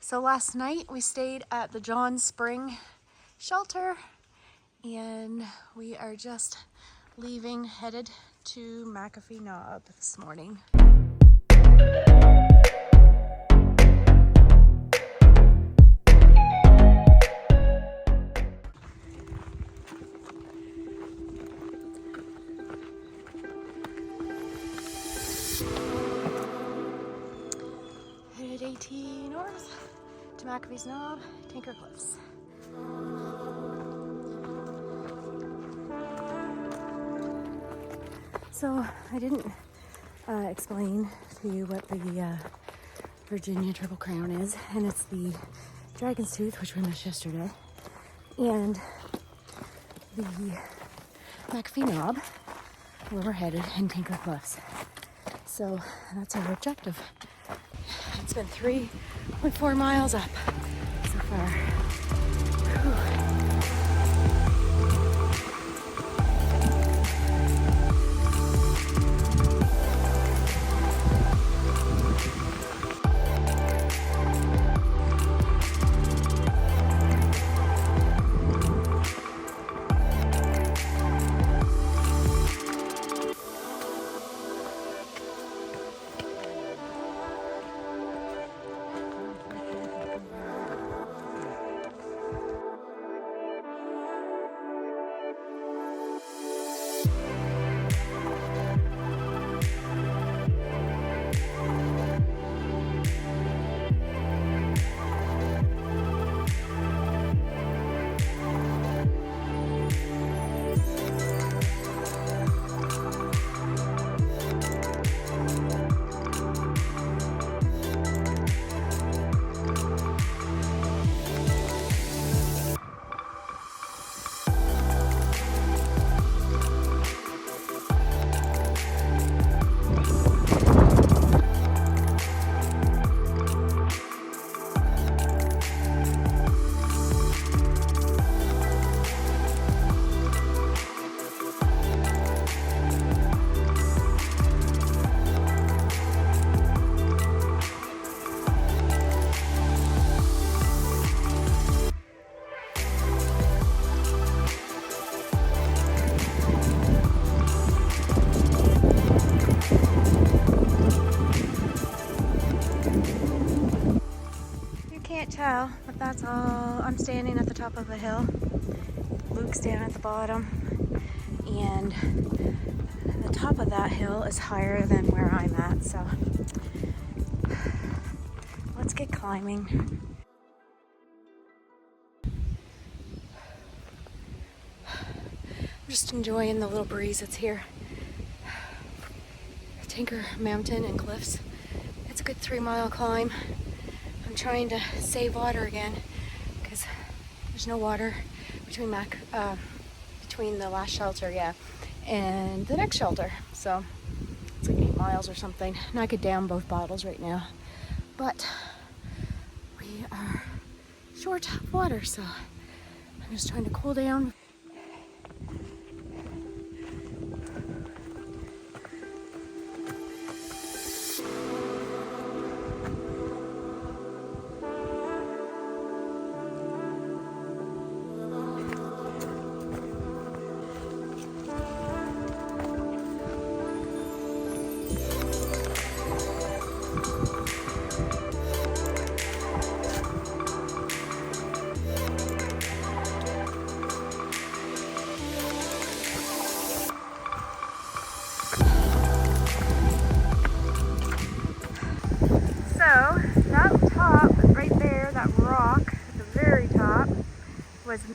So last night we stayed at the John Spring shelter and we are just leaving, headed to McAfee Knob this morning. Headed 18 north to McAfee's Knob, Tinker Cliffs. So I didn't explain to you what the Virginia Triple Crown is, and it's the Dragon's Tooth, which we missed yesterday, and the McAfee Knob, where we're headed, and Tinker Cliffs. So that's our objective. It's been 3.4 miles up so far. Whew. Can't tell, but that's all. I'm standing at the top of a hill. Luke's down at the bottom, and the top of that hill is higher than where I'm at, so let's get climbing. I'm just enjoying the little breeze that's here. Tinker Mountain and Cliffs. It's a good 3-mile climb. I'm trying to save water again because there's no water between the last shelter, and the next shelter. So it's like 8 miles or something. And I could down both bottles right now, but we are short of water, so I'm just trying to cool down.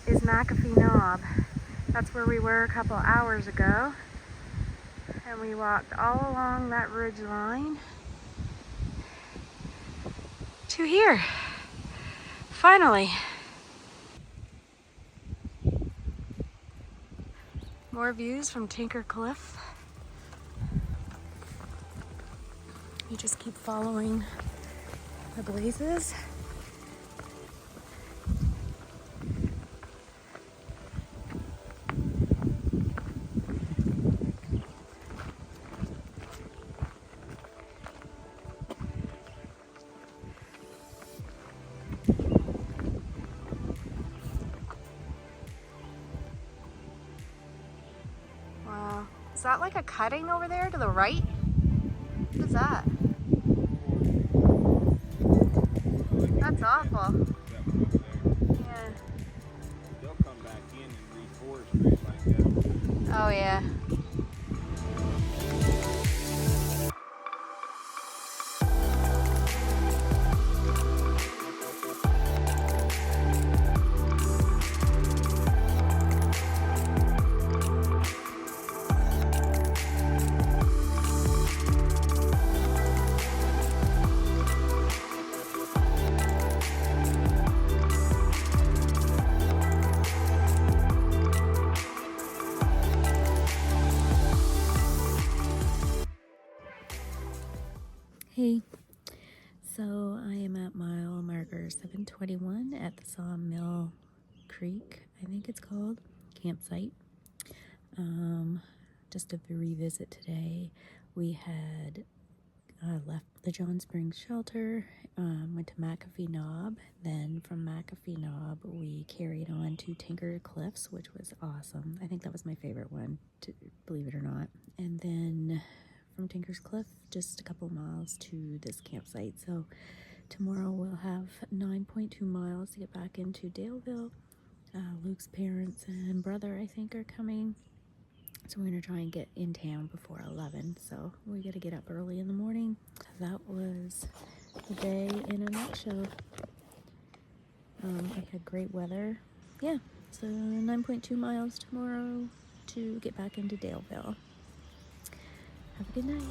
Is McAfee Knob. That's where we were a couple hours ago, and we walked all along that ridge line to here. Finally. More views from Tinker Cliff. You just keep following the blazes. that like a cutting over there to the right? What is that? That's awful. Yeah. They'll come back in and reforest like that. Oh yeah. Hey, so I am at mile marker 721 at the Sawmill Creek, I think it's called, campsite. Just a revisit today. We had left the John Springs shelter, went to McAfee Knob. Then from McAfee Knob, we carried on to Tinker Cliffs, which was awesome. I think that was my favorite one, believe it or not. And then from Tinker's Cliff, just a couple miles to this campsite. So tomorrow we'll have 9.2 miles to get back into Daleville. Luke's parents and brother, I think, are coming. So we're going to try and get in town before 11. So we got to get up early in the morning. That was the day in a nutshell. I had great weather. Yeah, so 9.2 miles tomorrow to get back into Daleville. Have a good night.